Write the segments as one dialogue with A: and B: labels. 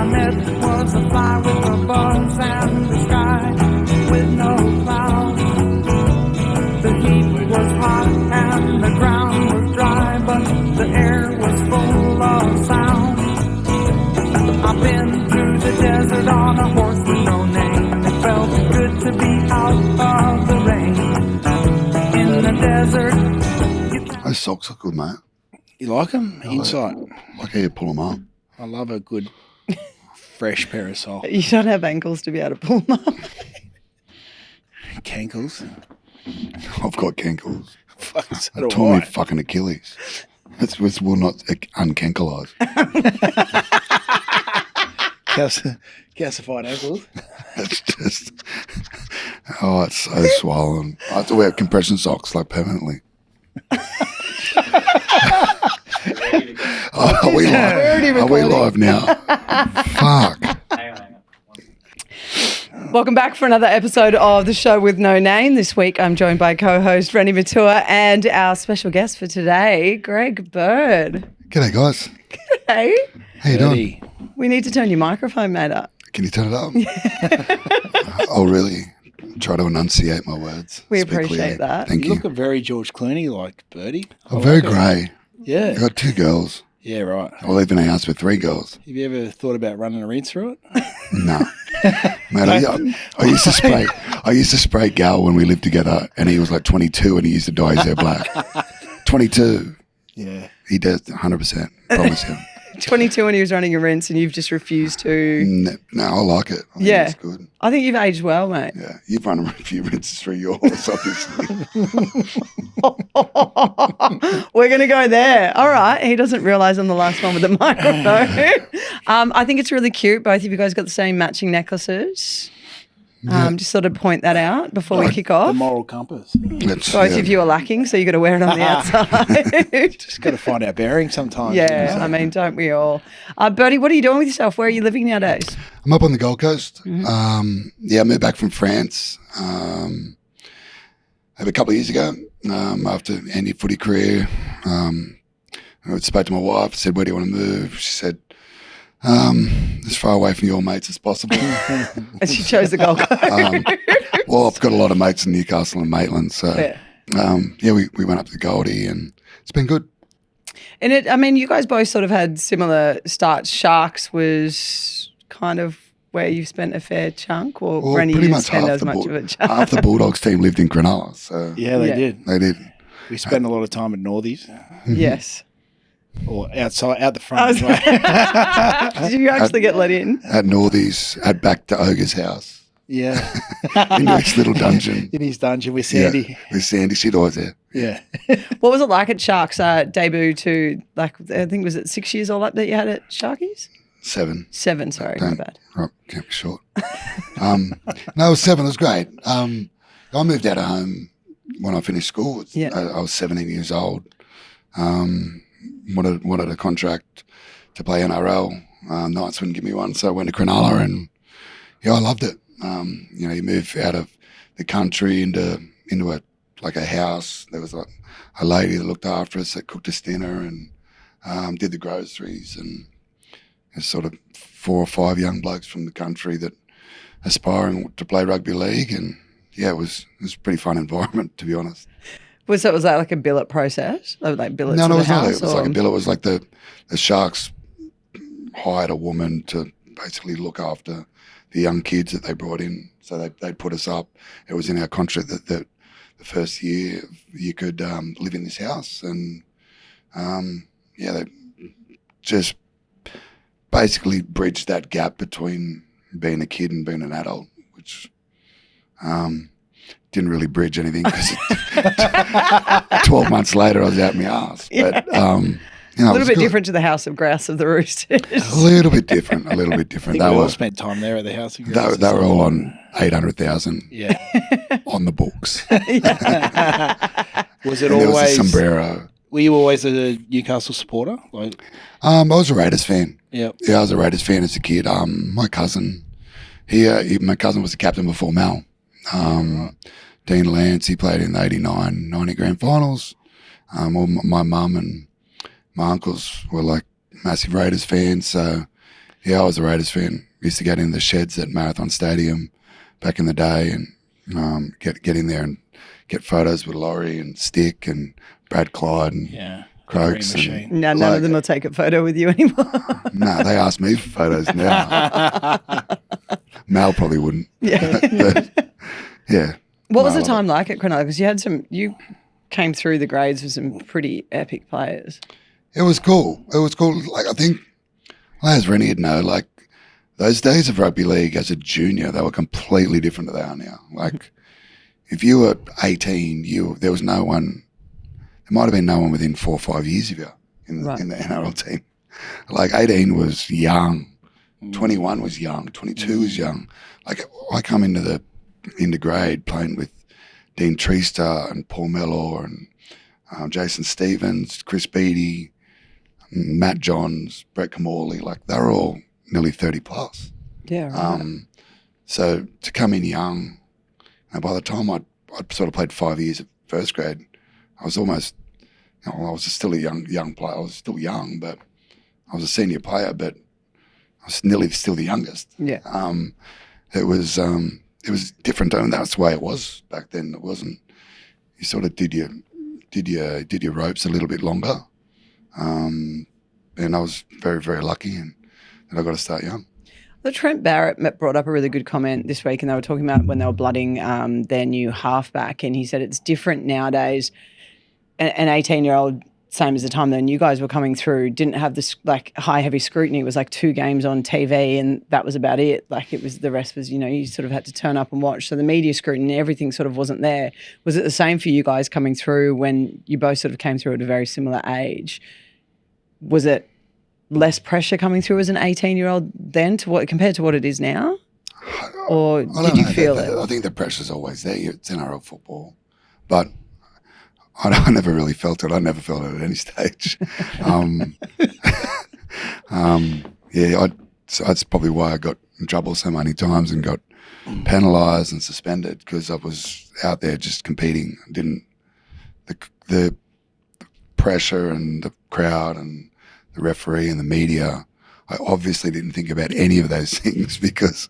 A: met was a fly with a buzz and the sky with no clouds. The heat was hot and the ground was dry, but the air was full of sound. I've been through the desert on a horse with no name. It felt good to be out of the rain. In the desert.
B: Those socks are good, mate.
C: You like them? Insight.
B: Like how you pull them up.
C: I love a good fresh pair of socks.
D: You don't have ankles to be able to pull them up.
C: Cankles.
B: I've got cankles.
C: Fuck, so
B: I
C: do
B: tore
C: I.
B: me fucking Achilles. It will not uncankleize.
C: Calcified ankles.
B: It's just, it's so swollen. I have to wear compression socks like permanently. Are we live? Are we live now? Fuck.
D: Welcome back for another episode of the show with no name. This week I'm joined by co-host Reni Maitua and our special guest for today, Greg Bird.
B: G'day, guys.
D: Hey,
B: How you doing?
D: we need to turn your microphone, mate, up.
B: Can you turn it up? I'll really try to enunciate my words.
D: We
B: Speak
D: appreciate
B: clearly.
D: that.
B: Thank
C: You
B: you.
C: look very George Clooney-like, Birdie.
B: I'm very grey.
C: Yeah.
B: I've got 2 girls.
C: Yeah, right.
B: I live in a house with 3 girls.
C: Have you ever thought about running a rinse through it?
B: No. Man, I used to spray. I used to spray Gal when we lived together, and he was like 22, and he used to dye his hair black. 22.
C: Yeah.
B: He does 100%. Promise him.
D: 22 when he was running a rinse and you've just refused to.
B: No, I like it. I think
D: Yeah.
B: it's good.
D: I think you've aged well, mate.
B: Yeah, you've run a few rinses through yours, obviously.
D: We're going to go there. All right. He doesn't realise I'm the last one with the microphone. I think it's really cute. Both of you guys got the same matching necklaces. Just sort of point that out before we kick
C: The
D: off.
C: moral compass.
B: Let's,
D: Both of you are lacking, so you got to wear it on the outside.
C: Just got to find our bearings sometimes.
D: Yeah, I mean, don't we all? Bertie, what are you doing with yourself? Where are you living nowadays?
B: I'm up on the Gold Coast.
D: Mm-hmm.
B: I moved back from France a couple of years ago after ending footy career. I spoke to my wife, said, where do you want to move? She said, as far away from your mates as possible.
D: And she chose the Gold Coast.
B: Well, I've got a lot of mates in Newcastle and Maitland, so we went up to Goldie and it's been good.
D: And you guys both sort of had similar starts. Sharks was kind of where you spent a fair chunk, or
B: Well,
D: Reni, you
B: pretty
D: didn't
B: much
D: spend as much of a chunk.
B: half the Bulldogs team lived in Cronulla, so
C: Yeah, they
D: Yeah.
C: did.
B: they did.
C: We spent a lot of time at Northies
D: Yes.
C: or outside, out the front. Anyway.
D: Did you actually get let in?
B: At Northies, at back to Ogre's house,
C: Yeah.
B: into his little dungeon.
C: In his dungeon with Sandy.
B: Yeah, with Sandy, she'd always there.
C: Yeah.
D: What was it like at Sharks debut to, like, I think, was it 6 years all up that you had at Sharkies?
B: 7.
D: 7, sorry, my bad.
B: Right, can't be short. No, it was 7. It was great. I moved out of home when I finished school.
D: Yeah.
B: I was 17 years old. Wanted a contract to play NRL. Knights wouldn't give me one, so I went to Cronulla, and I loved it. You move out of the country into a house. There was a lady that looked after us, that cooked us dinner and did the groceries, and there's sort of 4 or 5 young blokes from the country that aspiring to play rugby league, and it was a pretty fun environment, to be honest.
D: Was that like a billet process? Like billets
B: No,
D: to
B: it
D: the
B: was not.
D: house?
B: It was like a bill. It was like the Sharks hired a woman to basically look after the young kids that they brought in. So they put us up. It was in our contract that the first year you could live in this house, and they just basically bridged that gap between being a kid and being an adult, which didn't really bridge anything because 12 months later I was out my ass. But
D: a little bit different to the House of Grouse of the Roosters.
B: A little bit different.
C: I think we all spent time there at the house.
B: They were all on 800,000 on the books.
C: Was it
B: and
C: always
B: there was a sombrero?
C: Were you always a Newcastle supporter?
B: I was a Raiders fan.
C: Yeah,
B: I was a Raiders fan as a kid. My cousin, my cousin was the captain before Mel. Dean Lance, he played in the 89-90 grand finals. My mum and my uncles were like massive Raiders fans, so Yeah, I was a Raiders fan. Used to get in the sheds at Marathon Stadium back in the day and get in there and get photos with Laurie and Stick and Brad Clyde and Croaks. And
D: No, none of them will take a photo with you anymore.
B: no, they ask me for photos now. Mal probably wouldn't.
D: Yeah.
B: But, yeah.
D: What was the time like at Cronulla? Because you came through the grades with some pretty epic players.
B: It was cool. Like, I think, as Reni would know, like, those days of rugby league as a junior, they were completely different to they are now. Like, if you were 18, there was no one, there might have been no one within 4 or 5 years of you in the NRL team. Like, 18 was young, 21 was young, 22 was young. Like, I come into grade playing with Dean Treestar and Paul Mellor and Jason Stevens, Chris Beattie, Matt Johns, Brett Camorley. Like, they were all nearly 30 plus.
D: Yeah, right.
B: So to come in young, and by the time I'd sort of played 5 years at first grade, I was almost, I was still a young player. I was still young, but I was a senior player, but I was nearly still the youngest.
D: Yeah.
B: It was different, and that's the way it was back then. It wasn't. You sort of did your ropes a little bit longer, and I was very, very lucky, and I got to start young.
D: The Trent Barrett brought up a really good comment this week, and they were talking about when they were blooding their new halfback, and he said it's different nowadays. An 18-year-old, same as the time when you guys were coming through, didn't have this like high, heavy scrutiny. It was like 2 games on TV, and that was about it. Like it was, the rest was, you sort of had to turn up and watch. So the media scrutiny, everything sort of wasn't there. Was it the same for you guys coming through when you both sort of came through at a very similar age? Was it less pressure coming through as an 18-year-old then compared to what it is now? Or did you feel it?
B: I think the pressure's always there. It's NRL football. But I never really felt it. I never felt it at any stage. That's probably why I got in trouble so many times and got penalised and suspended, because I was out there just competing. The pressure and the crowd and the referee and the media, I obviously didn't think about any of those things because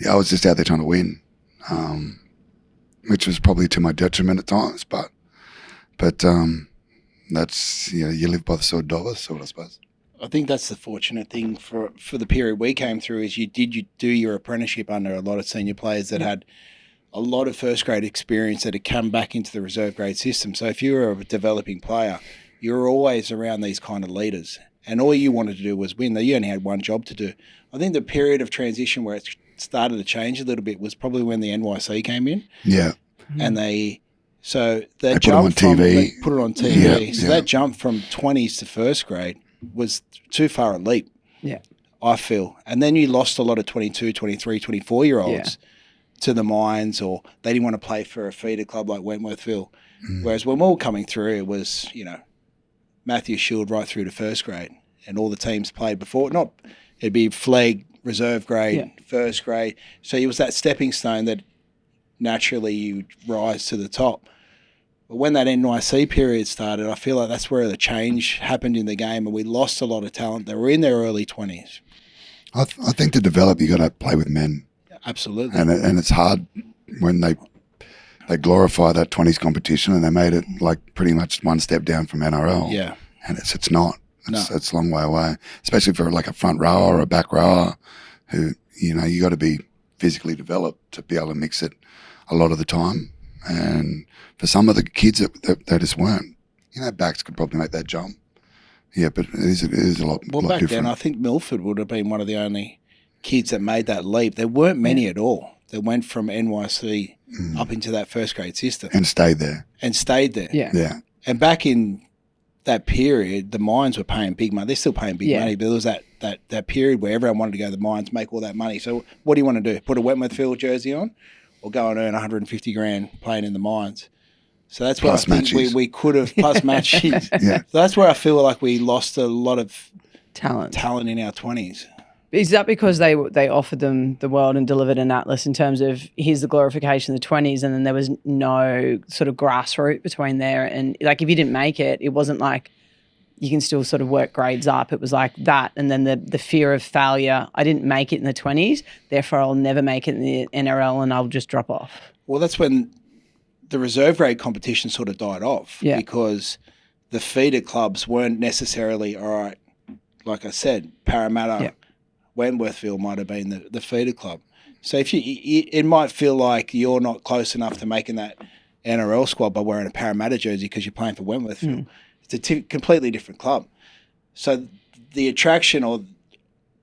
B: I was just out there trying to win, which was probably to my detriment at times, but that's, you live by the sword dollar, sort of, I suppose.
C: I think that's the fortunate thing for the period we came through is you do your apprenticeship under a lot of senior players that had a lot of first grade experience that had come back into the reserve grade system. So if you were a developing player, you were always around these kind of leaders, and all you wanted to do was win. You only had one job to do. I think the period of transition where it started to change a little bit was probably when the NYC came in.
B: Yeah.
C: And they put it on TV. So that jump from 20s to first grade was too far a leap.
D: Yeah.
C: I feel. And then you lost a lot of 22, 23, 24-year-olds to the mines, or they didn't want to play for a feeder club like Wentworthville. Whereas when we were coming through, it was, Matthew Shield right through to first grade, and all the teams played before. It'd be flag, reserve grade, first grade. So it was that stepping stone that naturally you rise to the top. But when that NYC period started, I feel like that's where the change happened in the game, and we lost a lot of talent that were in their early 20s.
B: I think to develop, you got to play with men.
C: Absolutely.
B: And it's hard when they glorify that 20s competition, and they made it like pretty much one step down from NRL.
C: Yeah.
B: And it's not. It's a long way away, especially for like a front rower or a back rower who, you got to be physically developed to be able to mix it a lot of the time. And for some of the kids they just weren't. Backs could probably make that jump. Yeah, but it is a lot different.
C: Well, back then, I think Milford would have been one of the only kids that made that leap. There weren't many at all that went from NYC up into that first grade system.
B: And stayed there.
C: Yeah. And back in that period, the mines were paying big money. They're still paying big money, but there was that period where everyone wanted to go to the mines, make all that money. So what do you want to do? Put a Wentworthville jersey on, or go and earn 150 grand playing in the mines? So that's where I think we could have, plus matches. So that's where I feel like we lost a lot of talent in our 20s.
D: Is that because they offered them the world and delivered an atlas in terms of here's the glorification of the 20s, and then there was no sort of grassroots between there? And like if you didn't make it, it wasn't like you can still sort of work grades up. It was like that. And then the fear of failure. I didn't make it in the 20s, therefore I'll never make it in the NRL and I'll just drop off.
C: Well, that's when the reserve grade competition sort of died off because the feeder clubs weren't necessarily, all right, like I said, Parramatta, Wentworthville might have been the feeder club. So if it might feel like you're not close enough to making that NRL squad by wearing a Parramatta jersey because you're playing for Wentworthville. It's a completely different club. So the attraction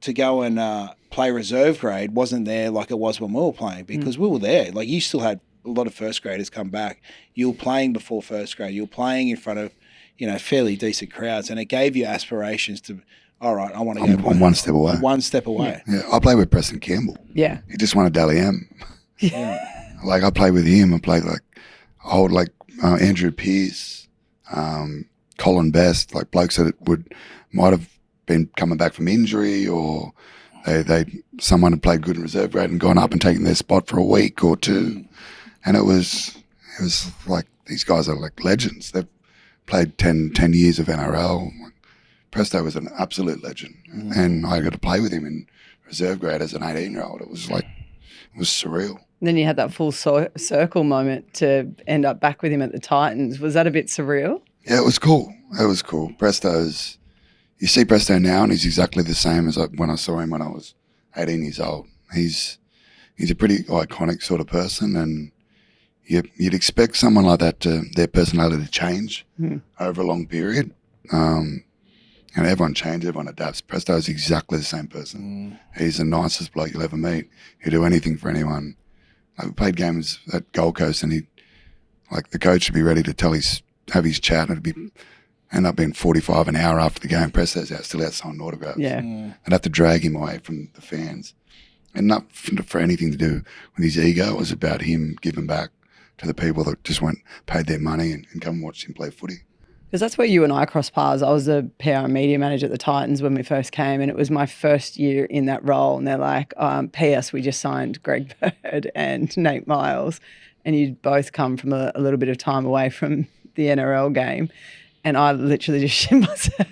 C: to go and play reserve grade wasn't there like it was when we were playing because we were there. Like you still had a lot of first graders come back. You were playing before first grade. You were playing in front of, fairly decent crowds, and it gave you aspirations to, all right, I want to go.
B: I'm one step away.
C: One step away.
B: Yeah, I played with Preston Campbell.
D: Yeah.
B: He just won a Dally M.
C: Yeah.
B: Like I played with him. I played like Andrew Pearce, Colin Best, like blokes that might have been coming back from injury, or someone had played good in reserve grade and gone up and taken their spot for a week or two, and it was like these guys are like legends. They've played 10 years of NRL. Presto was an absolute legend, and I got to play with him in reserve grade as an 18-year-old. It was surreal.
D: And then you had that full circle moment to end up back with him at the Titans. Was that a bit surreal?
B: Yeah, it was cool. It was cool. You see Presto now, and he's exactly the same as when I saw him when I was 18 years old. He's a pretty iconic sort of person, and you'd expect someone like that their personality to change over a long period. And everyone changes, everyone adapts. Presto is exactly the same person. He's the nicest bloke you'll ever meet. He'll do anything for anyone. Like we played games at Gold Coast, and the coach would be ready to have his chat, and it'd end up being 45 an hour after the game. Presto's still out signing autographs.
D: Yeah.
B: I'd have to drag him away from the fans. And not for anything to do with his ego. It was about him giving back to the people that just paid their money and come and watch him play footy.
D: Because that's where you and I crossed paths. I was the PR and media manager at the Titans when we first came, and it was my first year in that role. And they're like, P.S., we just signed Greg Bird and Nate Miles, and you'd both come from a little bit of time away from the NRL game. And I literally just shit myself.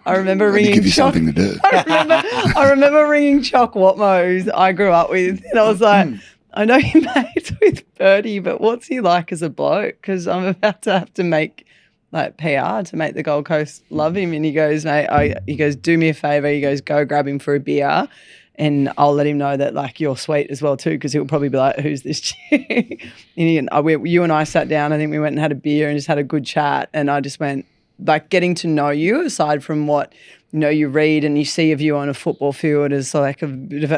D: I remember ringing
B: give you
D: Choc.
B: something to do.
D: I remember ringing Choc Watmos I grew up with, and I was like, I know you're mates with Birdie, but what's he like as a bloke? Because I'm about to have to make PR to make the Gold Coast love him. And he goes, mate, he goes, do me a favour. He goes, go grab him for a beer, and I'll let him know that you're sweet as well too, because he'll probably be like, who's this chick? And you and I sat down. I think we went and had a beer and just had a good chat. And I just went, getting to know you, aside from what you read and you see of you on a football field as like a bit of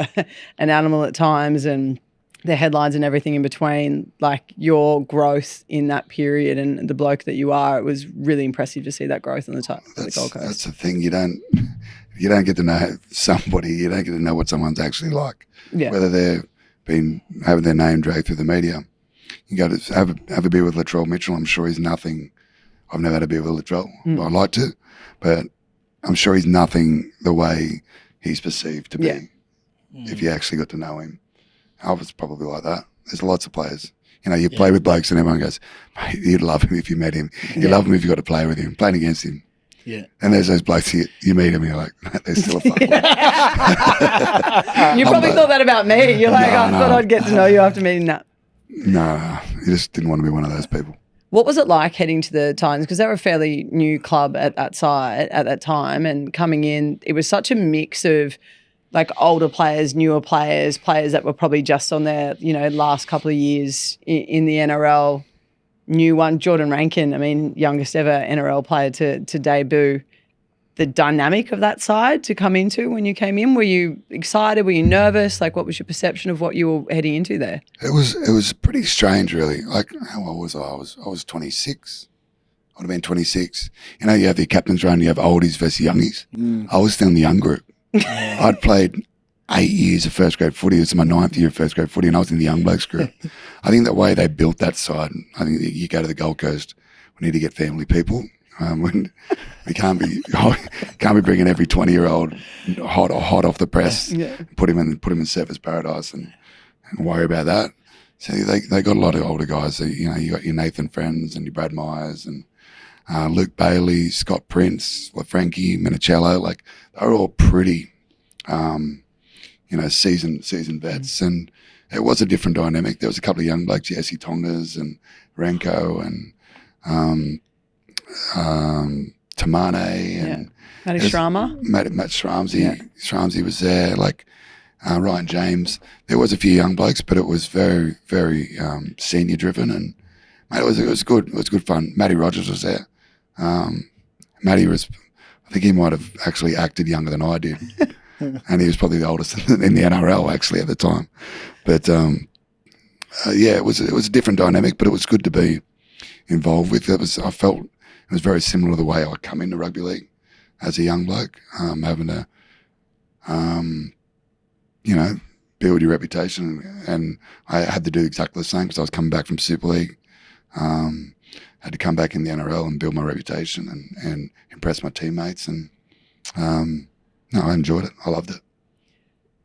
D: an animal at times, and the headlines and everything in between, your growth in that period and the bloke that you are, it was really impressive to see that growth on the Gold Coast. That's
B: the thing. You don't get to know somebody. You don't get to know what someone's actually like. Yeah. Whether they've been having their name dragged through the media. You go to have a beer with Latrell Mitchell. I'm sure he's nothing. I've never had a beer with Latrell. I'd like to, but I'm sure he's nothing the way he's perceived to be. If you actually got to know him. I was probably like that. There's lots of players. You play with blokes and everyone goes, mate, you'd love him if you met him. You'd love him if you got to play with him, playing against him. Yeah. And there's those blokes you meet them and you're like, they're still a fuck.
D: You probably thought that about me. You're like, I thought I'd get to know you after meeting that.
B: No, you just didn't want to be one of those people.
D: What was it like heading to the Titans? Because they were a fairly new club at that side at that time, and coming in, it was such a mix of older players, newer players that were probably just on their, last couple of years in the NRL. New one, Jordan Rankin, youngest ever NRL player to debut. The dynamic of that side to come into when you came in, were you excited? Were you nervous? What was your perception of what you were heading into there?
B: It was pretty strange, really. How old was I? I was 26. I would have been 26. You have the captain's run, you have oldies versus youngies. I was still in the young group. I'd played 8 years of first grade footy. It's my 9th year of first grade footy, and I was in the young blokes group. I think the way they built that side, I think you go to the Gold Coast, we need to get family people. When we can't be bringing every 20-year-old hot off the press, put him in Surfers Paradise and worry about that. So they got a lot of older guys. So, you got your Nathan Friends and your Brad Myers, and Luke Bailey, Scott Prince, Frankie Minicello, like they were all pretty, seasoned vets, and it was a different dynamic. There was a couple of young blokes, Jesse Tongas and Renko and Tamane and
D: Matty Shrama.
B: Matt Shramsey. Shramsey was there, like Ryan James. There was a few young blokes, but it was very, very senior driven, and mate, it was good. It was good fun. Matty Rogers was there. Matty was, I think he might have actually acted younger than I did, and he was probably the oldest in the NRL actually at the time. But it was a different dynamic, but it was good to be involved with. I felt it was very similar to the way I come into rugby league as a young bloke, having to, build your reputation, and I had to do exactly the same because I was coming back from Super League. Had to come back in the NRL and build my reputation and impress my teammates, and I enjoyed it. I loved it.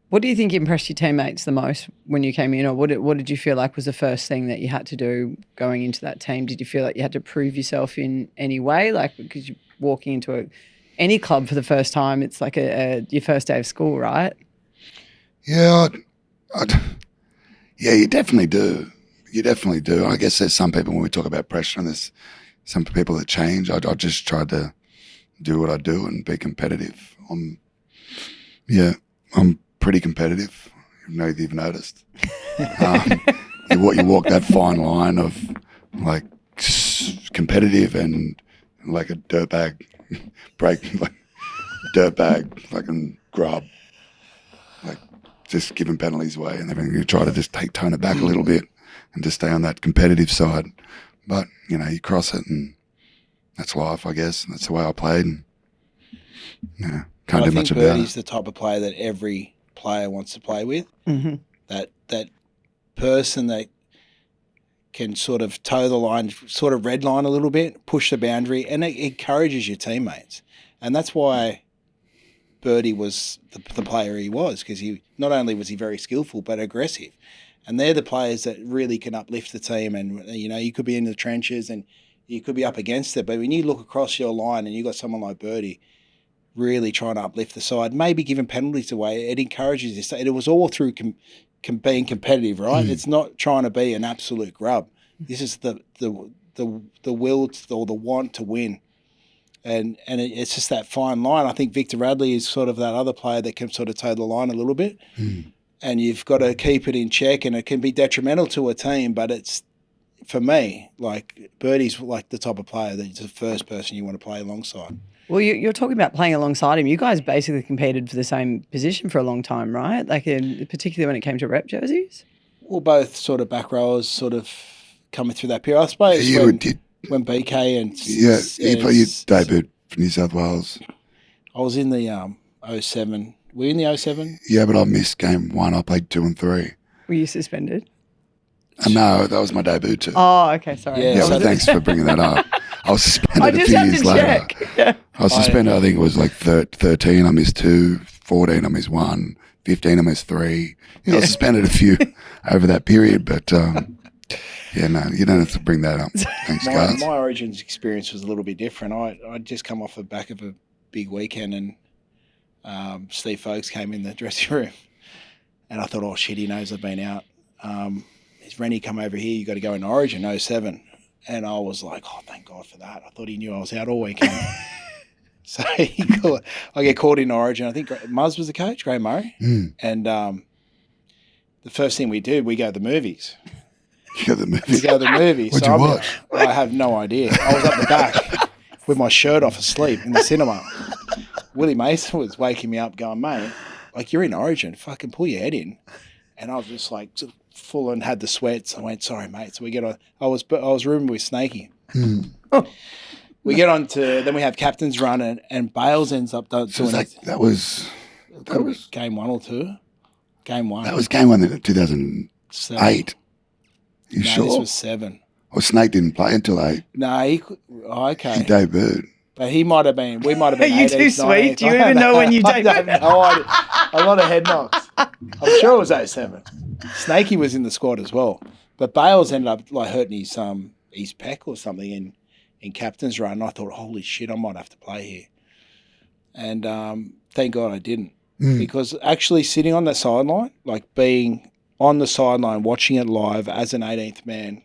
D: What do you think impressed your teammates the most when you came in, or what did you feel like was the first thing that you had to do going into that team? Did you feel like you had to prove yourself in any way? Like, because you're walking into any club for the first time, it's like your first day of school, right?
B: Yeah, you definitely do. You definitely do. I guess there's some people, when we talk about pressure, and there's some people that change. I just tried to do what I do and be competitive. I'm pretty competitive. I don't know if you've noticed. You walk that fine line of like competitive and like a dirtbag fucking grub, like just giving penalties away and everything. You try to just tone it back a little bit and just stay on that competitive side. But, you cross it, and that's life, I guess. That's the way I played, and can't do much about it.
C: I think Birdie's the type of player that every player wants to play with.
D: Mm-hmm.
C: That person that can sort of toe the line, sort of red line a little bit, push the boundary, and it encourages your teammates. And that's why Birdie was the player he was, because he not only was he very skillful but aggressive. And they're the players that really can uplift the team. And, you could be in the trenches and you could be up against it. But when you look across your line and you got someone like Birdie really trying to uplift the side, maybe giving penalties away, it encourages this. And it was all through being competitive, right? It's not trying to be an absolute grub. This is the will or the want to win. And it's just that fine line. I think Victor Radley is sort of that other player that can sort of toe the line a little bit. And you've got to keep it in check, and it can be detrimental to a team, but it's, for me, like Birdie's like the type of player that's the first person you want to play alongside.
D: Well, you're talking about playing alongside him. You guys basically competed for the same position for a long time, right? Like, particularly when it came to rep jerseys?
C: Well, both sort of back rowers sort of coming through that period. I suppose when BK and...
B: Yeah, you debuted for New South Wales.
C: I was in the 07... Were you in the 07?
B: Yeah, but I missed game 1. I played 2 and 3.
D: Were you suspended?
B: No, that was my debut too.
D: Oh, okay, sorry.
B: Yeah, so thanks for bringing that up. I was suspended a few years later.
D: Yeah.
B: I was suspended, I think it was like 13, I missed 2, 14, I missed 1, 15, I missed 3. I was suspended a few over that period, but no, you don't have to bring that up. Thanks, guys.
C: My Origins experience was a little bit different. I'd just come off the back of a big weekend, and Steve Folkes came in the dressing room, and I thought, oh shit, he knows I've been out. Is Reni come over here? You got to go in Origin 07, and I was like, oh, thank God for that. I thought he knew I was out all weekend. So I get called in Origin. I think Muzz was the coach, Gray Murray, and the first thing we did, we go to the movies.
B: You go to the movies.
C: We go to the movies.
B: What'd you watch?
C: I have no idea. I was up the back with my shirt off asleep in the cinema. Willie Mason was waking me up going, mate, like, you're in Origin, fucking pull your head in. And I was just like full and had the sweats. I went, sorry, mate. So we get on, I was rooming with Snakey. We get on to, then we have captain's run, and Bales ends up doing it.
B: That was
C: game 1 or 2. Game 1.
B: That was game 1 in 2008. You sure?
C: This was 7.
B: Or Snake didn't play until 8.
C: No, okay.
B: He debuted.
C: But we might have been.
D: Are you too sweet? Do you even know when you debuted?
C: I have no idea. A lot of head knocks. I'm sure it was 07. Snakey was in the squad as well. But Bales ended up like hurting his pec or something, and in captain's run. And I thought, holy shit, I might have to play here. And thank God I didn't. Because actually sitting on the sideline, like being on the sideline, watching it live as an 18th man,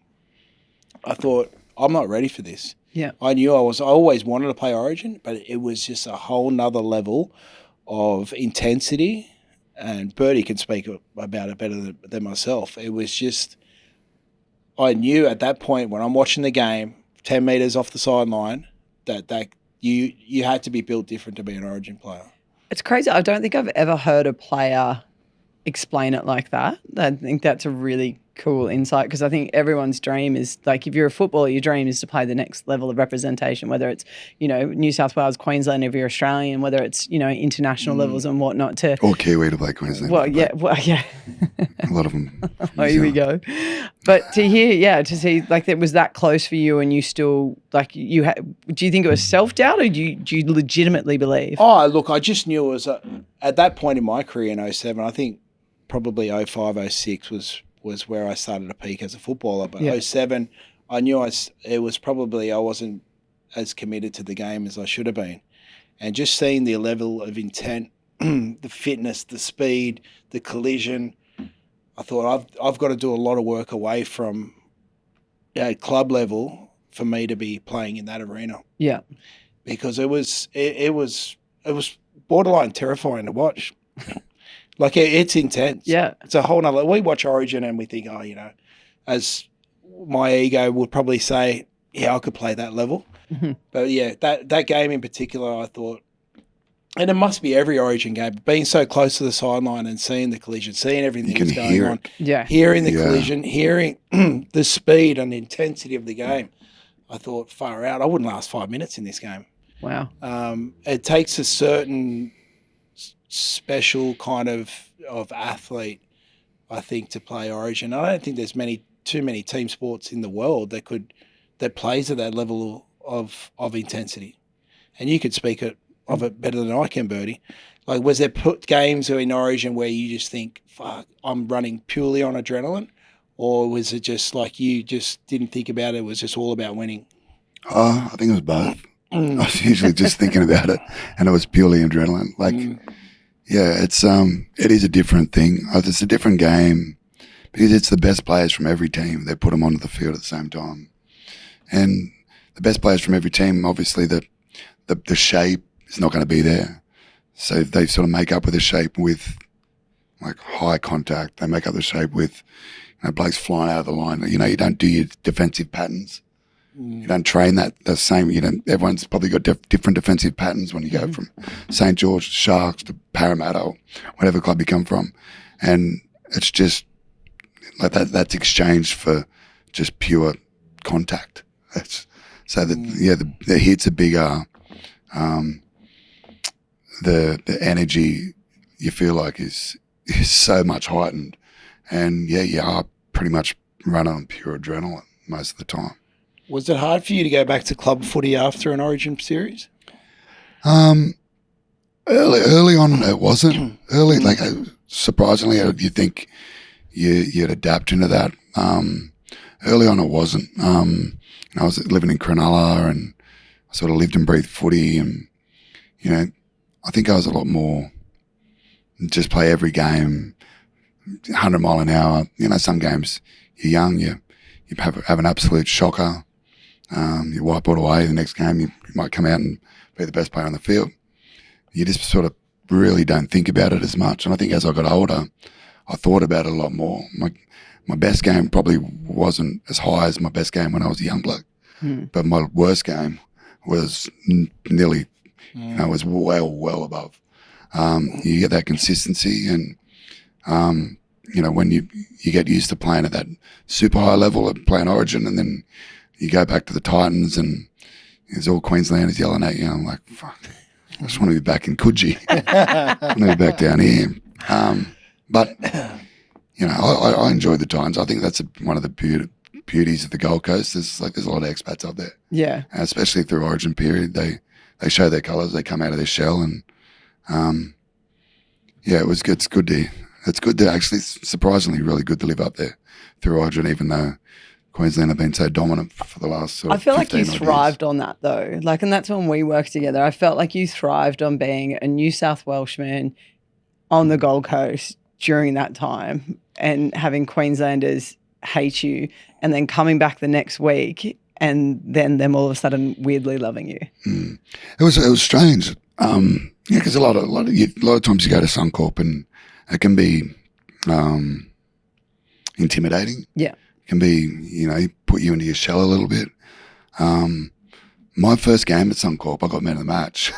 C: I thought, I'm not ready for this.
D: Yeah.
C: I knew I always wanted to play Origin, but it was just a whole nother level of intensity. And Bertie can speak about it better than myself. It was just, I knew at that point when I'm watching the game, 10 metres off the sideline, that you had to be built different to be an Origin player.
D: It's crazy. I don't think I've ever heard a player explain it like that. I think that's a really cool insight because I think everyone's dream is, like, if you're a footballer, your dream is to play the next level of representation, whether it's, New South Wales, Queensland, if you're Australian, whether it's, international levels and whatnot.
B: Or Kiwi to play Queensland.
D: Well, yeah.
B: A lot of them.
D: Oh, here we go. But to hear, to see, like, it was that close for you and you still, like, do you think it was self-doubt or do you legitimately believe?
C: Oh, look, I just knew it was, at that point in my career in 07, I think probably 05, 06 was where I started to peak as a footballer. But 07, I knew I wasn't as committed to the game as I should have been. And just seeing the level of intent, the fitness, the speed, the collision, I thought I've got to do a lot of work away from club level for me to be playing in that arena.
D: Yeah. Because
C: it was borderline terrifying to watch. Like, it's intense.
D: Yeah.
C: It's a whole nother. We watch Origin and we think, as my ego would probably say, yeah, I could play that level. Mm-hmm. But yeah, that game in particular, I thought, and it must be every Origin game, being so close to the sideline and seeing the collision, seeing everything that's going on, hearing the collision, hearing the speed and the intensity of the game. I thought, far out, I wouldn't last 5 minutes in this game.
D: Wow.
C: It takes a certain special kind of athlete, I think, to play Origin. I don't think there's too many team sports in the world that plays at that level of intensity. And you could speak of it better than I can, Bertie. Like, was there games in Origin where you just think, fuck, I'm running purely on adrenaline? Or was it just like you just didn't think about it, it was just all about winning?
B: I think it was both. I was usually just thinking about it and it was purely adrenaline. Like, yeah, it is a different thing. It's a different game because it's the best players from every team. They put them onto the field at the same time. And the best players from every team, obviously the shape is not going to be there. So they sort of make up with the shape with, like, high contact. They make up the shape with, blokes flying out of the line. You don't do your defensive patterns. You don't train that the same. Everyone's probably got different defensive patterns when you go from St. George to Sharks to Parramatta or whatever club you come from. And it's just like that's exchanged for just pure contact. The hits are bigger. The energy you feel like is so much heightened. And you are pretty much running on pure adrenaline most of the time.
C: Was it hard for you to go back to club footy after an Origin series?
B: Early on, it wasn't. Surprisingly, you think you'd adapt into that. Early on, it wasn't. I was living in Cronulla and I sort of lived and breathed footy, and I think I was a lot more just play every game, 100 mile an hour. Some games you're young, you have an absolute shocker. You wipe it away. The next game, you might come out and be the best player on the field. You just sort of really don't think about it as much. And I think as I got older, I thought about it a lot more. My best game probably wasn't as high as my best game when I was a young bloke. But my worst game was nearly, was well above. You get that consistency and, when you get used to playing at that super high level of playing Origin, and then you go back to the Titans and there's all Queenslanders yelling at you. I'm like, fuck, I just want to be back in Coogee. I want to be back down here. But I enjoyed the Titans. I think that's one of the beauties of the Gold Coast. There's a lot of expats up there. Yeah. And especially through Origin period, they show their colours. They come out of their shell, and it was good. It's good to actually, surprisingly, really good to live up there through Origin, even though Queensland have been so dominant for the last sort of
D: I feel like you
B: 15 odd
D: thrived on that though. Like, and that's when we worked together. I felt like you thrived on being a New South Welshman on the Gold Coast during that time and having Queenslanders hate you and then coming back the next week and then them all of a sudden weirdly loving you.
B: Mm. It was strange. Because a lot of times you go to Suncorp and it can be intimidating.
D: Yeah.
B: It can be, put you into your shell a little bit. My first game at Suncorp, I got man of the match.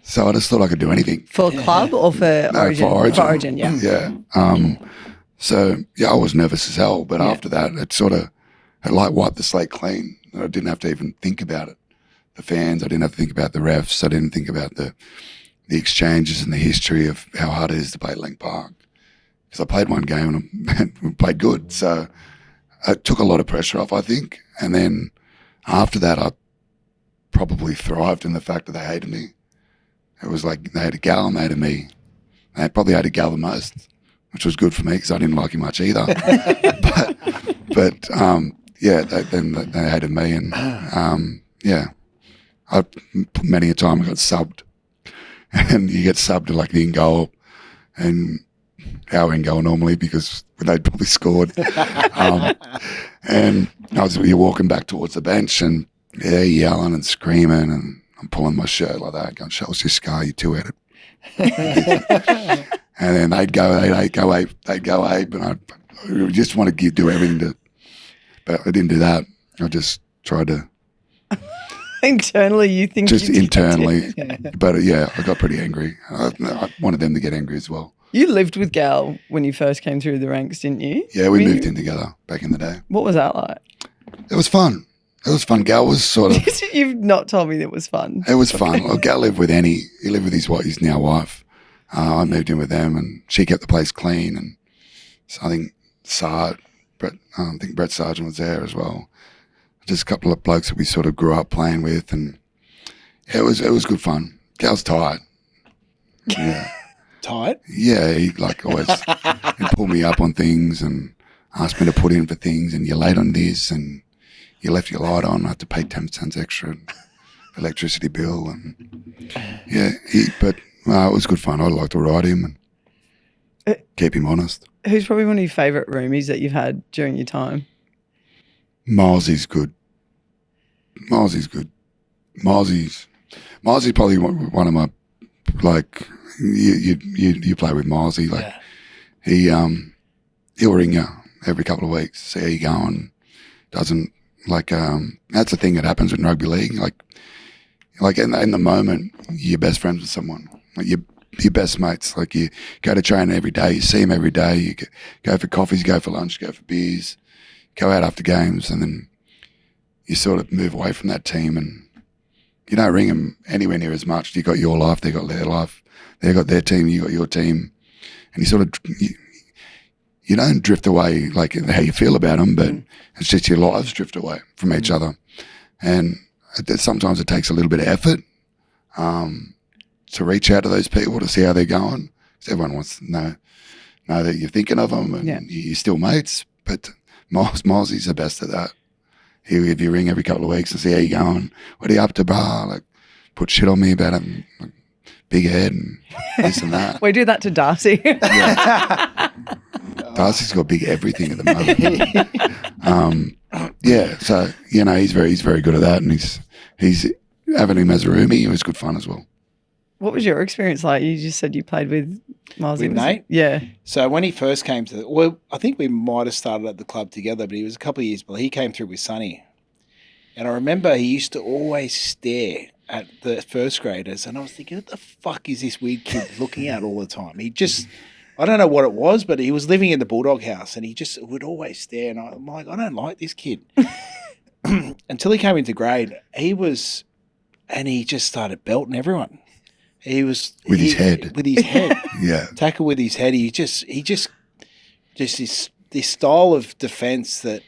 B: So I just thought I could do anything.
D: For club or for Origin?
B: For Origin.
D: For Origin, yeah.
B: Yeah. So, I was nervous as hell, but after that, it wiped the slate clean. I didn't have to even think about it. The fans, I didn't have to think about the refs. I didn't think about the exchanges and the history of how hard it is to play at Link Park. Because I played one game and we played good. So it took a lot of pressure off, I think. And then after that, I probably thrived in the fact that they hated me. It was like they hated Gal and they hated me. They probably hated Gal the most, which was good for me because I didn't like him much either. but they hated me. And many a time I got subbed. And you get subbed to like the in goal and our in goal normally because they'd probably scored. And you're walking back towards the bench and yelling and screaming and I'm pulling my shirt like that, going, "Show us your scar, you two-headed." And then they'd go ape, and I just want to do everything but I didn't do that. I just tried to.
D: Internally, you think
B: just
D: you
B: internally, but I got pretty angry. I wanted them to get angry as well.
D: You lived with Gal when you first came through the ranks, didn't you?
B: Yeah, we moved in together back in the day.
D: What was that like?
B: It was fun. Gal was sort of.
D: You've not told me it was fun.
B: It was fun. Well, Gal lived with Reni. He lived with his now wife. I moved in with them, and she kept the place clean. And so I think Brett Sargent was there as well. Just a couple of blokes that we sort of grew up playing with, and it was good fun. Gal's tight. Yeah.
C: Tight?
B: Yeah, he always he'd pull me up on things and ask me to put in for things, and you're late on this, and you left your light on. I had to pay 10 cents extra electricity bill, and but it was good fun. I like to ride him and keep him honest.
D: Who's probably one of your favourite roomies that you've had during your time?
B: Milesy's good. Milesy's probably one of my, like, you play with Milesy, like he'll ring you every couple of weeks, see how you going. Doesn't that's the thing that happens in rugby league. Like in the moment, you're best friends with someone. Like your best mates. Like you go to train every day, you see them every day. You go for coffees, go for lunch, go for beers, go out after games, and then you sort of move away from that team and you don't ring them anywhere near as much. You got your life, they got their life. They got their team, you got your team, and you sort of you don't drift away like how you feel about them, but it's just your lives drift away from each other, and sometimes it takes a little bit of effort to reach out to those people to see how they're going. Because everyone wants to know that you're thinking of them and you're still mates. But Milesy's the best at that. He'll give you a ring every couple of weeks and see how you're going. What are you up to, bro? Like, put shit on me about him. Like, big head and this and that.
D: We do that to Darcy.
B: Yeah. Darcy's got big everything at the moment. So he's very good at that, and he's having him as a roomie. It was good fun as well.
D: What was your experience like? You just said you played with Miles.
C: With Nate?
D: Yeah.
C: So when he first came I think we might have started at the club together, but he was a couple of years below. He came through with Sonny. And I remember he used to always stare at the first graders, and I was thinking, what the fuck is this weird kid looking at all the time? I don't know what it was, but he was living in the Bulldog house, and he just would always stare, and I'm like, I don't like this kid. Until he came into grade, he just started belting everyone. He was
B: with his head. Yeah.
C: Tackle with his head. He just this style of defence that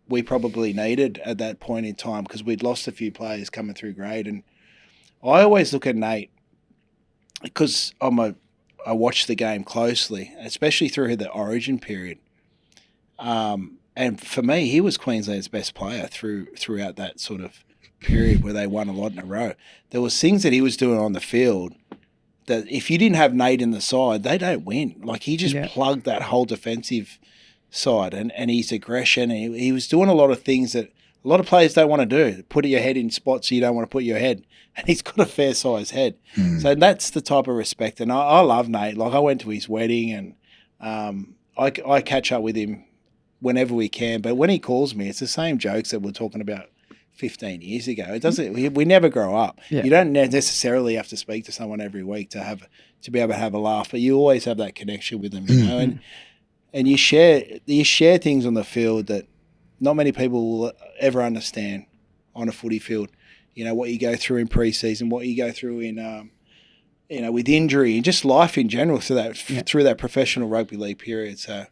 C: we probably needed at that point in time, because we'd lost a few players coming through grade. And I always look at Nate, because I watch the game closely, especially through the Origin period. And And for me, he was Queensland's best player throughout that sort of period where they won a lot in a row. There was things that he was doing on the field that if you didn't have Nate in the side, they don't win. Like he just plugged that whole defensive side and his aggression. And he was doing a lot of things that a lot of players don't want to do. Put your head in spots you don't want to put your head. And he's got a fair size head. So that's the type of respect. And I love Nate. Like I went to his wedding and I catch up with him whenever we can. But when he calls me, it's the same jokes that we're talking about 15 years ago. It doesn't. We never grow up. Yeah. You don't necessarily have to speak to someone every week to be able to have a laugh, but you always have that connection with them, you know. And you share things on the field that not many people will ever understand on a footy field. You know what you go through in pre-season, what you go through in with injury and just life in general through that professional rugby league period. So,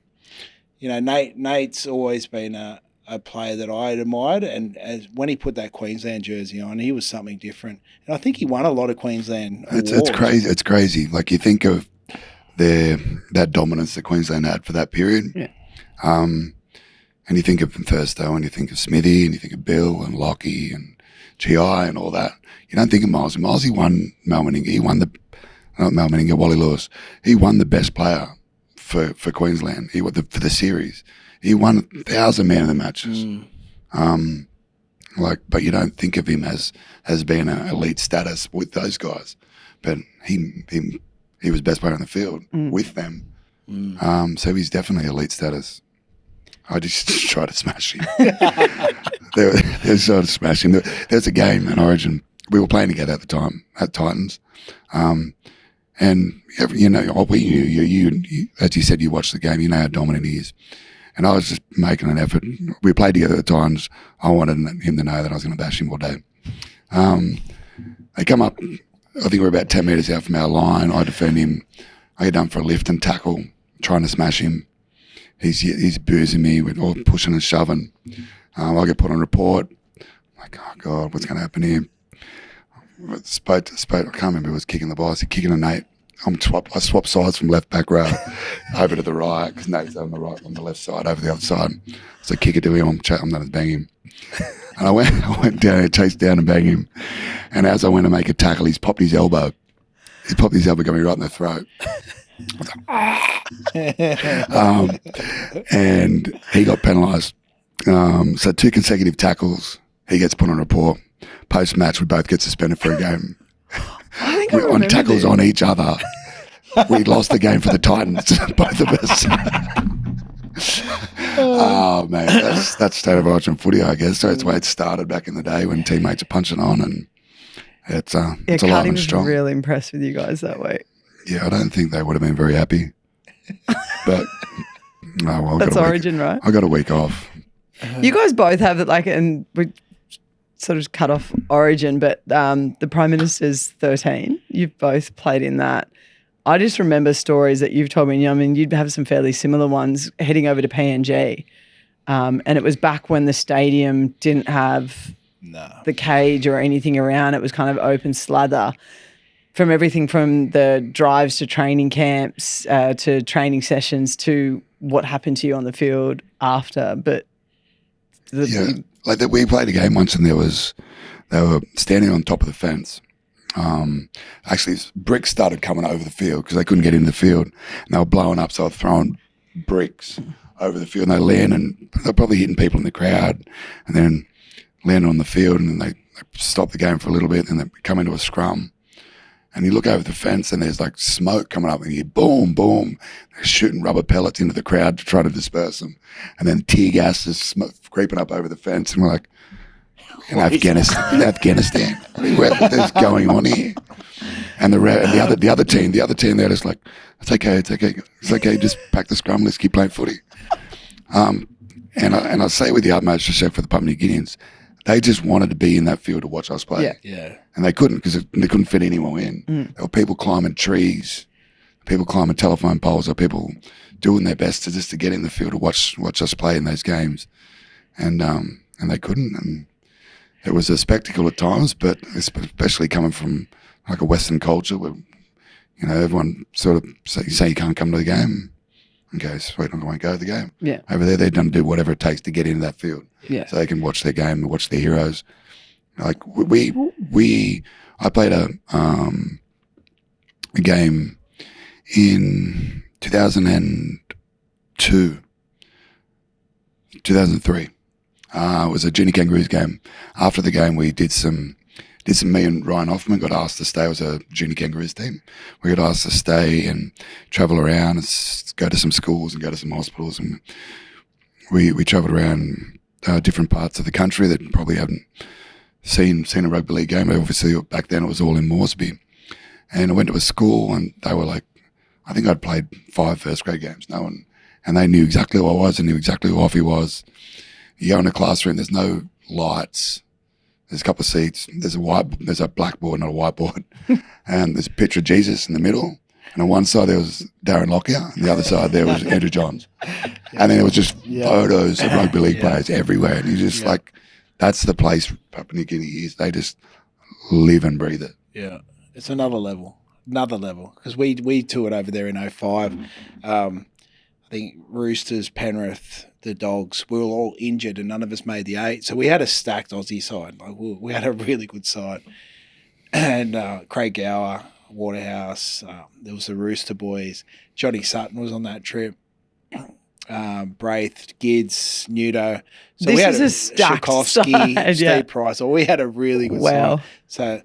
C: you know, Nate's always been a player that I admired, and when he put that Queensland jersey on, he was something different. And I think he won a lot of Queensland awards.
B: It's crazy. It's crazy. Like you think of that dominance that Queensland had for that period, and you think of Thursto, and you think of Smithy, and you think of Bill and Lockie and GI and all that. You don't think of Miles. Miles, he won Wally Lewis. He won the best player for Queensland. He won for the series. He won 1,000 man of the matches. But you don't think of him as being an elite status with those guys. But he was best player on the field with them. So he's definitely elite status. I just try to smash him. They tried to smash him. There's a game in Origin. We were playing together at the time at Titans. And you know, you as you said, you watched the game. You know how dominant he is. And I was just making an effort. We played together at the Titans. I wanted him to know that I was going to bash him all day. They come up. I think we're about 10 metres out from our line. I defend him. I get done for a lift and tackle, trying to smash him. He's boozing me with all pushing and shoving. I get put on report. I'm like, oh God, what's going to happen here? I can't remember who was kicking the ball. He's kicking a Nate. I swap sides from left back row over to the right because Nate's on the right, on the left side, over the other side. So I kick it to him. I'm going to bang him. And I went down and chased down and banged him. And as I went to make a tackle, he's popped his elbow. He popped his elbow, got me right in the throat. And he got penalised. So 2 consecutive tackles. He gets put on report. Post-match, we both get suspended for a game.
D: I think I
B: on tackles on each other. We lost the game for the Titans, both of us. Oh, man, that's state of origin footy, I guess. So it's the way it started back in the day when teammates are punching on, and it's alive and strong.
D: Was really impressed with you guys that way.
B: Yeah, I don't think they would have been very happy. But
D: that's Origin, right?
B: I got a week off.
D: You guys both have it, and we sort of cut off Origin, but the Prime Minister's 13, you've both played in that. I just remember stories that you've told me, I mean, you'd have some fairly similar ones heading over to PNG. And it was back when the stadium didn't have the cage or anything around. It was kind of open slather. From everything from the drives to training camps to training sessions to what happened to you on the field after. But
B: we played a game once and they were standing on top of the fence. Actually, bricks started coming over the field because they couldn't get into the field, and they were blowing up. So I was throwing bricks over the field, and they landed, and they're probably hitting people in the crowd, and then landed on the field, and then they stopped the game for a little bit, and they come into a scrum. And you look over the fence and there's like smoke coming up and you hear boom, boom. They're shooting rubber pellets into the crowd to try to disperse them. And then tear gas is creeping up over the fence. And we're like, in Afghanistan, what is going on here? And the other team, they're just like, it's okay, just pack the scrum, let's keep playing footy. And I say with the utmost respect for the Papua New Guineans, they just wanted to be in that field to watch us play.
C: Yeah.
B: And they couldn't because they couldn't fit anyone in. There were people climbing trees, people climbing telephone poles, or people doing their best to get in the field to watch us play in those games. And they couldn't. And it was a spectacle at times, but especially coming from like a Western culture where, everyone sort of say you can't come to the game. Okay, sweet. I won't go to the game.
D: Yeah.
B: Over there, they're going to do whatever it takes to get into that field.
D: Yeah.
B: So they can watch their game and watch their heroes. Like I played a game in 2003. It was a junior Kangaroos game. After the game, we did some. Me and Ryan Hoffman got asked to stay. It was a junior Kangaroos team. We got asked to stay and travel around and go to some schools and go to some hospitals. And we travelled around different parts of the country that probably haven't seen a rugby league game. Obviously, back then it was all in Moresby. And I went to a school and they were like, I think I'd played 5 first grade games. And they knew exactly who I was and knew exactly who Offie was. You go in a classroom, there's no lights. There's a couple of seats. There's a blackboard, not a whiteboard. And there's a picture of Jesus in the middle. And on one side there was Darren Lockyer, and the other side there was Andrew Johns. And then it was just photos of rugby league players everywhere. And you just like, that's the place Papua New Guinea is. They just live and breathe it.
C: Yeah, it's another level. Because we toured over there in 2005. I think Roosters, Penrith, the Dogs, we were all injured and none of us made the 8. So we had a stacked Aussie side. Like we had a really good side. And Craig Gower, Waterhouse, there was the Rooster boys. Johnny Sutton was on that trip. Braith, Gids, Nudo. So
D: This
C: we had
D: is a stacked
C: Tchaikovsky,
D: side,
C: Steve Price. So we had a really good side. So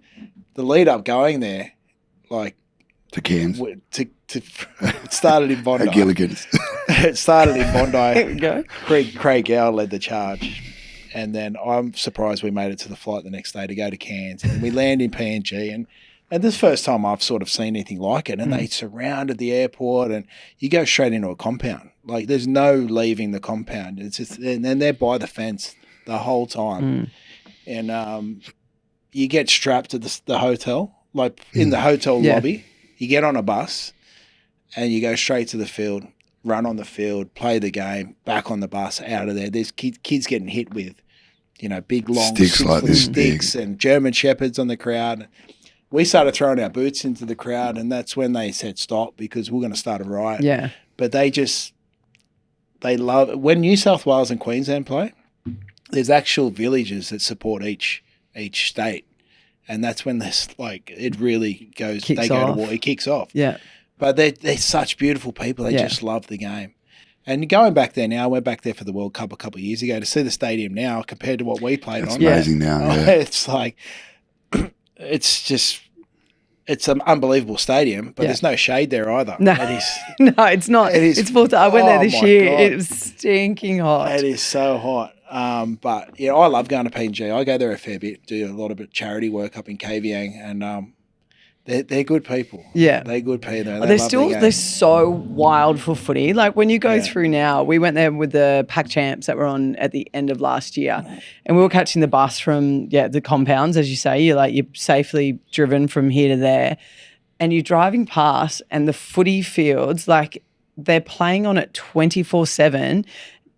C: the lead up going there, like
B: To Cairns.
C: It started in Bondi.
B: Gilligan's.
C: It started in Bondi.
D: Here we go.
C: Craig Gower led the charge. And then I'm surprised we made it to the flight the next day to go to Cairns. And we land in PNG. And this first time I've sort of seen anything like it. And they surrounded the airport and you go straight into a compound. Like there's no leaving the compound. It's just, and then they're by the fence the whole time. And you get strapped to the hotel, like in the hotel lobby. You get on a bus and you go straight to the field, run on the field, play the game, back on the bus, out of there. There's kids getting hit with, big long
B: Sticks like this
C: sticks and German shepherds on the crowd. We started throwing our boots into the crowd, and that's when they said stop because we're going to start a riot. Yeah. But they love when New South Wales and Queensland play. There's actual villages that support each state. And that's when this, it really goes,
D: Kicks
C: they go
D: off.
C: to war. It kicks off.
D: Yeah.
C: But they're such beautiful people. They just love the game. And going back there now, I went back there for the World Cup a couple of years ago to see the stadium now compared to what we played
B: It's
C: on.
B: amazing now. Yeah.
C: It's like, it's an unbelievable stadium, but there's no shade there either.
D: No,
C: It is,
D: no, it's not. It's full time. I went there this
C: my
D: year.
C: God.
D: It was stinking hot.
C: It is so hot. But I love going to PNG. I go there a fair bit, do a lot of charity work up in Kavieng, and they're good people.
D: Yeah.
C: They're good people.
D: They're so wild for footy. Like when you go through now, we went there with the Pack Champs that were on at the end of last year, and we were catching the bus from the compounds, as you say. You're safely driven from here to there, and you're driving past, and the footy fields, like they're playing on it 24/7.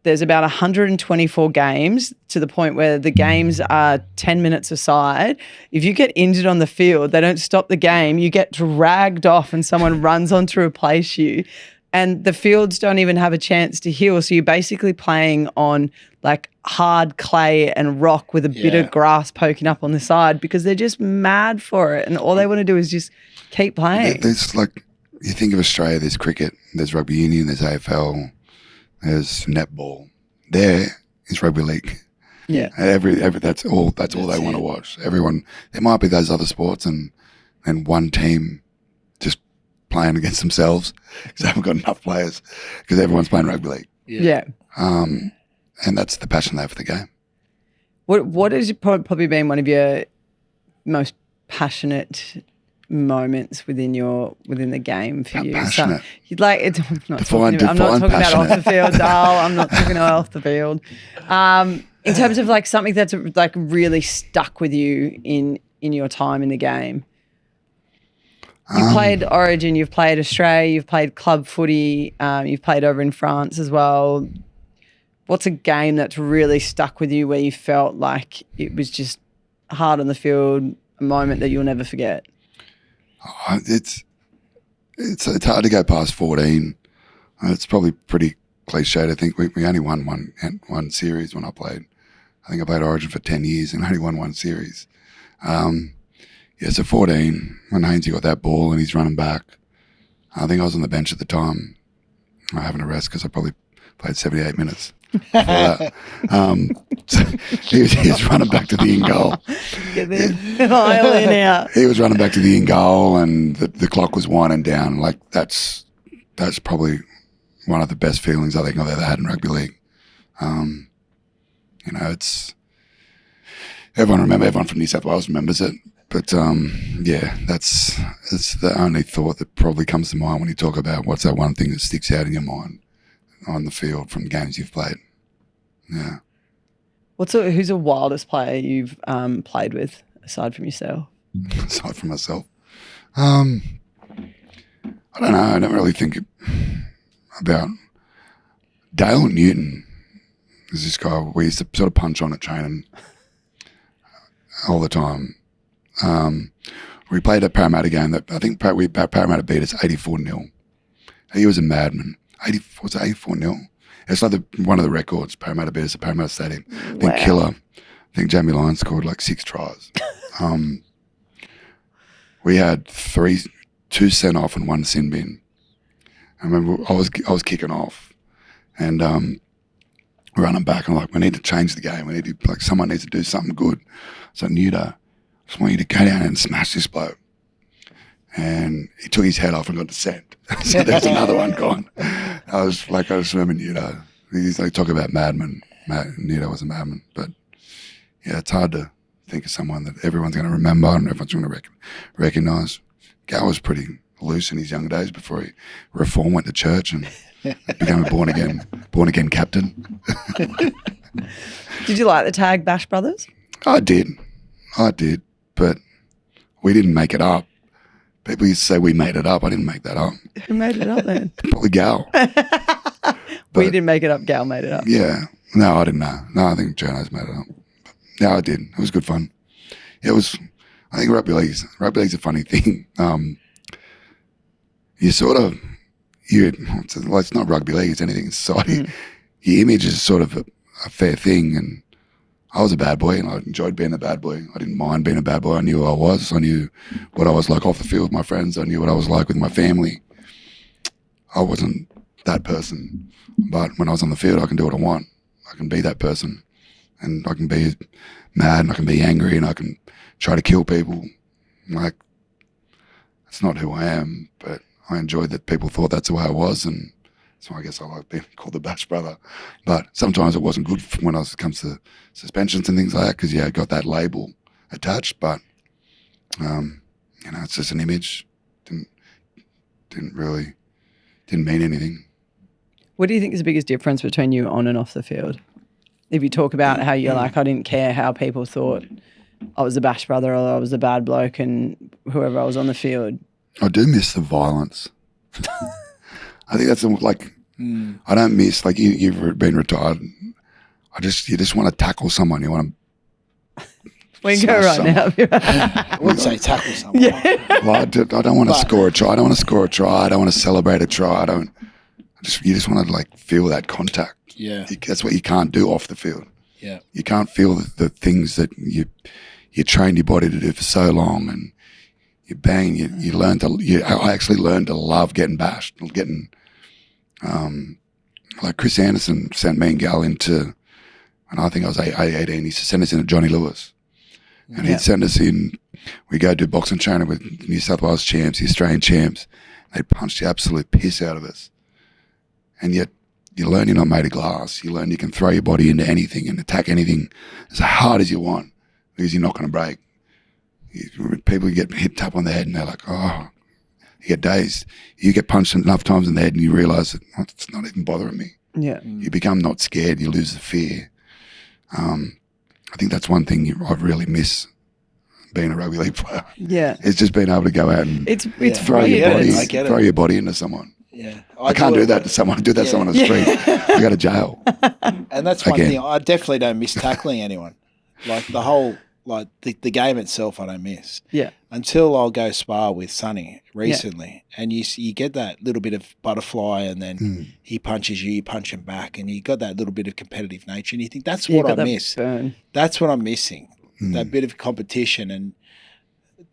D: There's about 124 games to the point where the games are 10 minutes aside. If you get injured on the field, they don't stop the game. You get dragged off and someone runs on to replace you. And the fields don't even have a chance to heal. So you're basically playing on like hard clay and rock with a bit of grass poking up on the side because they're just mad for it. And all they want to do is just keep playing.
B: There's you think of Australia, there's cricket, there's rugby union, there's AFL, there's netball. There is rugby league.
D: Yeah.
B: That's all they want to watch. Everyone, there might be those other sports and one team just playing against themselves because they haven't got enough players because everyone's playing rugby league.
D: Yeah.
B: And that's the passion they have for the game.
D: What has probably been one of your most passionate moments within the game for you?
B: Passionate.
D: So you'd like it. I'm not
B: Define
D: talking about
B: passionate.
D: off the field, Dal. I'm not talking about off the field. In terms of like something that's like really stuck with you in your time in the game. You've played Origin, you've played Australia, you've played club footy, you've played over in France as well. What's a game that's really stuck with you where you felt like it was just hard on the field, a moment that you'll never forget?
B: It's hard to go past 14 It's probably pretty cliched. I think we only won one series when I played. I think I played Origin for 10 years and only won one series. So 14, when Hainsey got that ball and he's running back, I think I was on the bench at the time, having a rest because I probably played 78 minutes before that. So he was running back to the in goal.
D: Get the violin out.
B: He was running back to the in goal and the clock was winding down. Like that's probably one of the best feelings I think I've ever had in rugby league. It's everyone from New South Wales remembers it. But it's the only thought that probably comes to mind when you talk about what's that one thing that sticks out in your mind on the field from games you've played. Yeah.
D: Who's the wildest player you've played with aside from yourself?
B: Aside from myself, I don't know. I don't really think about Dale Newton. Is this guy we used to sort of punch on at training all the time. We played a Parramatta game that I think Parramatta beat us 84-0. He was a madman. 84-0? It's like one of the records. Parramatta beat us at Parramatta Stadium. I think
D: Wow.
B: Killer. I think Jamie Lyons scored like 6 tries. We had 2 sent off and 1 sin bin. I remember I was kicking off and running back and I'm like, we need to change the game. We need to someone needs to do something good. So Nudo, I just want you to go down and smash this bloke. And he took his head off and got sent. So there's another one gone. I just remember Nudo. He's like, talk about madman. Nudo was a madman. But yeah, it's hard to think of someone that everyone's going to remember and everyone's going to recognise. Gal was pretty loose in his young days before he reformed, went to church and became a born again captain.
D: Did you like the tag Bash Brothers?
B: I did, but we didn't make it up. People used to say we made it up. I didn't make that up.
D: Who made it up then?
B: Probably Gal.
D: We didn't make it up. Gal made it up.
B: Yeah. No, I didn't know. No, I think Jono's made it up. No, I did. It was good fun. It was. I think rugby league's a funny thing. It's not rugby league. It's anything in society. Your image is sort of a fair thing, and I was a bad boy, and I enjoyed being a bad boy. I didn't mind being a bad boy. I knew who I was. I knew what I was like off the field with my friends. I knew what I was like with my family. I wasn't that person, but when I was on the field, I can do what I want. I can be that person, and I can be mad, and I can be angry, and I can try to kill people. Like, that's not who I am, but I enjoyed that people thought that's the way I was, and so I guess I like being called the Bash Brother. But sometimes it wasn't good when it comes to suspensions and things like that, because I got that label attached. But it's just an image. Didn't mean anything.
D: What do you think is the biggest difference between you on and off the field? If you talk about how you're like, I didn't care how people thought I was the Bash Brother or I was the bad bloke and whoever I was on the field.
B: I do miss the violence. I think that's I don't miss, like you've been retired. You just want to tackle someone. You want to.
D: We can go right now.
C: I wouldn't say tackle someone.
D: Yeah.
B: Well, I don't want to score a try. I don't want to score a try. I don't want to celebrate a try. You just want to feel that contact.
C: Yeah.
B: That's what you can't do off the field.
C: Yeah.
B: You can't feel the things that you trained your body to do for so long, and you bang. I actually learned to love getting bashed, getting. Like Chris Anderson sent me and Gal into, and I think I was 18. He used to send us into Johnny Lewis, and he'd send us in. We go do boxing training with New South Wales champs, the Australian champs. They'd punch the absolute piss out of us, and yet you learn you're not made of glass. You learn you can throw your body into anything and attack anything as hard as you want because you're not going to break. People get hit up on the head and they're like, oh, you get dazed. You get punched enough times in the head and you realise that it's not even bothering me.
D: Yeah.
B: You become not scared. You lose the fear. I think that's one thing I really miss being a rugby league player.
D: Yeah.
B: It's just being able to go out and
D: It's
B: throw
D: weird.
B: your body into someone.
C: Yeah.
B: I can't do that to someone. I do that to someone on the street. I go to jail.
C: And that's one
B: Again.
C: thing. I definitely don't miss tackling anyone. Like the whole, the game itself, I don't miss.
D: Yeah.
C: until I'll go spar with Sonny recently, and you get that little bit of butterfly, and then he punches you punch him back, and you got that little bit of competitive nature, and you think that's what I miss. That's what I'm missing, that bit of competition. And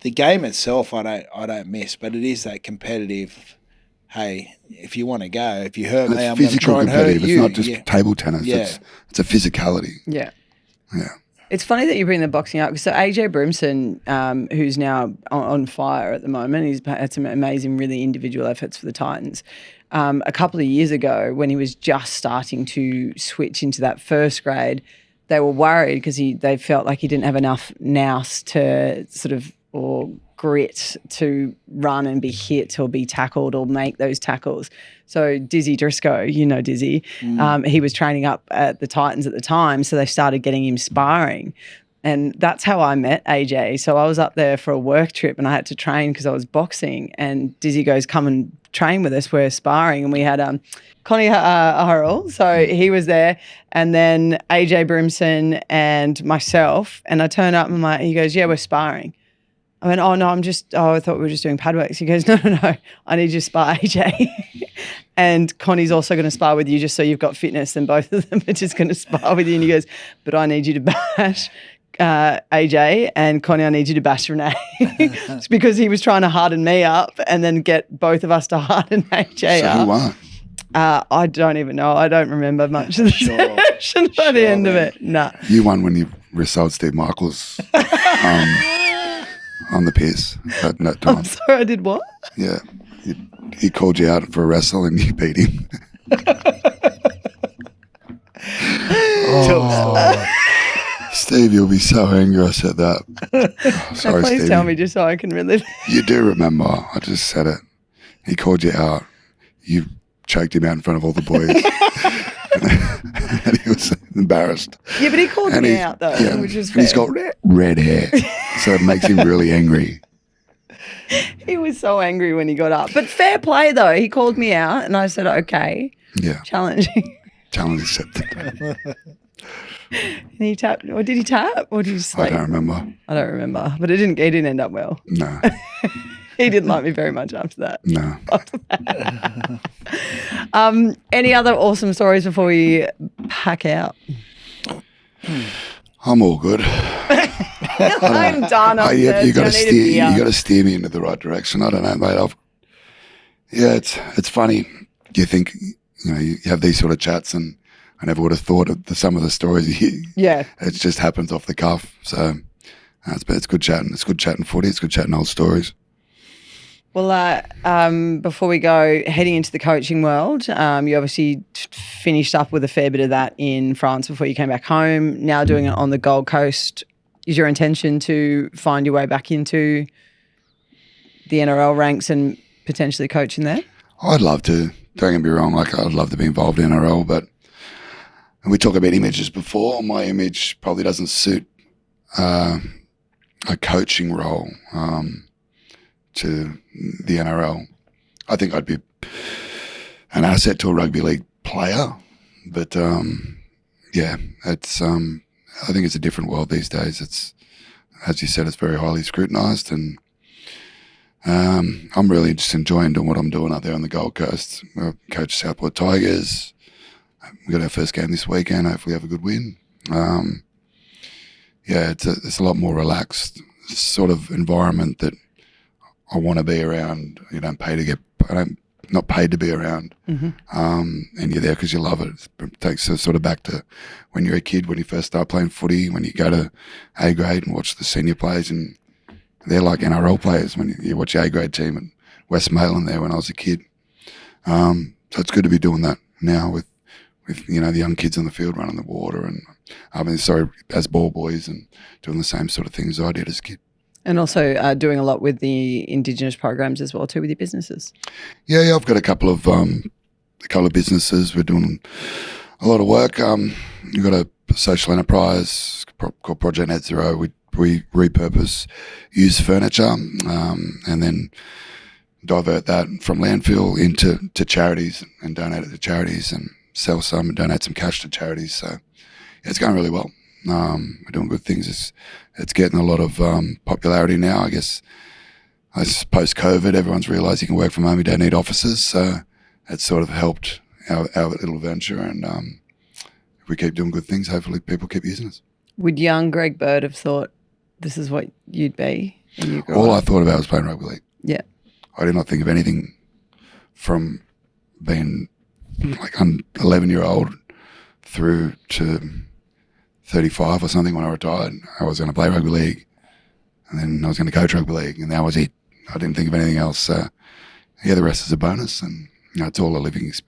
C: the game itself I don't miss, but it is that competitive, hey, if you want to go, if you hurt me, I'm going to try and hurt you.
B: It's not just table tennis. Yeah. It's a physicality.
D: Yeah.
B: Yeah.
D: It's funny that you bring the boxing up. So AJ Brimson, who's now on fire at the moment, he's had some amazing, really individual efforts for the Titans. A couple of years ago, when he was just starting to switch into that first grade, they were worried because they felt like he didn't have enough nous to sort of, or grit to run and be hit or be tackled or make those tackles. So Dizzy Driscoll, you know Dizzy, he was training up at the Titans at the time, so they started getting him sparring. And that's how I met AJ. So I was up there for a work trip and I had to train because I was boxing, and Dizzy goes, come and train with us, we're sparring. And we had Connie Harrell, so he was there, and then AJ Brimson and myself, and I turn up and he goes, yeah, we're sparring. I went, oh, no, I thought we were just doing pad works. He goes, no, I need you to spar AJ. And Connie's also going to spar with you just so you've got fitness, and both of them are just going to spar with you. And he goes, but I need you to bash AJ, and Connie, I need you to bash Renee. It's because he was trying to harden me up and then get both of us to harden AJ up.
B: So who won?
D: I don't even know. I don't remember much of the session by the end of it. No.
B: You won when you wrestled Steve Michaels. On the piss at that time.
D: I'm sorry, I did what?
B: Yeah. He called you out for a wrestle and you beat him. Steve, you'll be so angry I said that. Oh, sorry,
D: please
B: Steve.
D: Tell me just so I can relive.
B: You do remember. I just said it. He called you out. You choked him out in front of all the boys. And he was embarrassed.
D: Yeah, but he called me out though, which is fair.
B: He's got red hair, so it makes him really angry.
D: He was so angry when he got up. But fair play though. He called me out and I said, okay.
B: Yeah.
D: Challenging.
B: Challenge accepted.
D: And he tapped, or did he tap? Or did he just
B: I don't remember.
D: I don't remember. But it didn't end up well.
B: No.
D: He didn't like me very much after that.
B: No.
D: Any other awesome stories before we pack out?
B: I'm all good.
D: I'm done.
B: You got to steer me into the right direction. I don't know, mate. It's funny. You think you have these sort of chats, and I never would have thought of some of the stories you hear.
D: Yeah,
B: it just happens off the cuff. So it's good chatting. It's good chatting footy. It's good chatting old stories.
D: Well, before we go, heading into the coaching world, you obviously finished up with a fair bit of that in France before you came back home. Now doing it on the Gold Coast. Is your intention to find your way back into the NRL ranks and potentially coaching there?
B: I'd love to. Don't get me wrong. I'd love to be involved in NRL, but we talked about images before. My image probably doesn't suit a coaching role. To the NRL. I think I'd be an asset to a rugby league player, but it's I think it's a different world these days. It's, as you said, it's very highly scrutinised, and I'm really just enjoying doing what I'm doing out there on the Gold Coast. I coach Southport Tigers. We got our first game this weekend. Hopefully, have a good win. It's a lot more relaxed sort of environment that I want to be around. You don't pay to get. Not paid to be around. Mm-hmm. And you're there because you love it. It takes us sort of back to when you're a kid, when you first start playing footy, when you go to A grade and watch the senior players, and they're like NRL players when you watch the A grade team at Westmoreland there when I was a kid. So it's good to be doing that now with the young kids on the field running the water and as ball boys and doing the same sort of things I did as a kid.
D: And also doing a lot with the Indigenous programs as well too with your businesses.
B: Yeah, I've got a couple of businesses. We're doing a lot of work. We've got a social enterprise called Project Net Zero. We repurpose used furniture and then divert that from landfill into charities and donate it to charities and sell some and donate some cash to charities. So it's going really well. We're doing good things. It's getting a lot of popularity now. I guess post-COVID, everyone's realised you can work from home, you don't need offices, so it's sort of helped our little venture, and if we keep doing good things, hopefully people keep using us.
D: Would young Greg Bird have thought this is what you'd be when you grew
B: All
D: up?
B: I thought about was playing rugby league.
D: Yeah.
B: I did not think of anything from being like an 11-year-old through to 35 or something when I retired. I was going to play rugby league, and then I was going to coach rugby league, and that was it. I didn't think of anything else. So, yeah, the rest is a bonus, and it's all a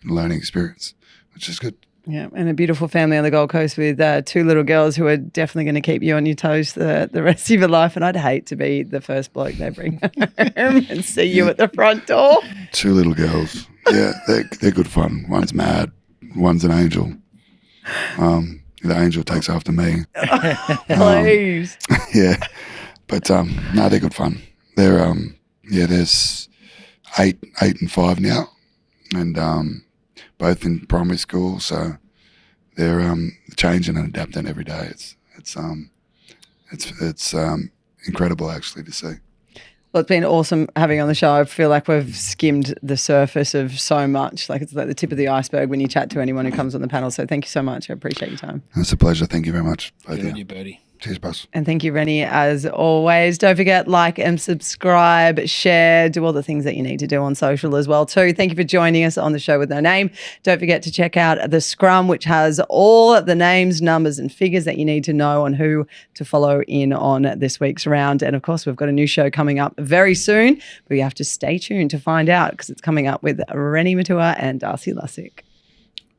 B: learning experience, which is good.
D: Yeah, and a beautiful family on the Gold Coast with 2 little girls who are definitely going to keep you on your toes the rest of your life. And I'd hate to be the first bloke they bring home and see you at the front door.
B: 2 little girls. Yeah, they're good fun. One's mad. One's an angel. The angel takes after me.
D: Please.
B: Yeah, but no, they're good fun. They're there's 8 and 5 now, and both in primary school, so they're changing and adapting every day. It's incredible actually to see.
D: Well, it's been awesome having you on the show. I feel like we've skimmed the surface of so much. Like it's like the tip of the iceberg when you chat to anyone who comes on the panel. So thank you so much. I appreciate your time.
B: It's a pleasure. Thank you very much.
C: Good on you, Birdie.
B: Cheers, boss.
D: And thank you, Reni, as always. Don't forget, like and subscribe, share, do all the things that you need to do on social as well too. Thank you for joining us on the show with no name. Don't forget to check out the Scrum, which has all the names, numbers and figures that you need to know on who to follow in on this week's round. And of course, we've got a new show coming up very soon, but you have to stay tuned to find out because it's coming up with Reni Maitua and Darcy Lussick.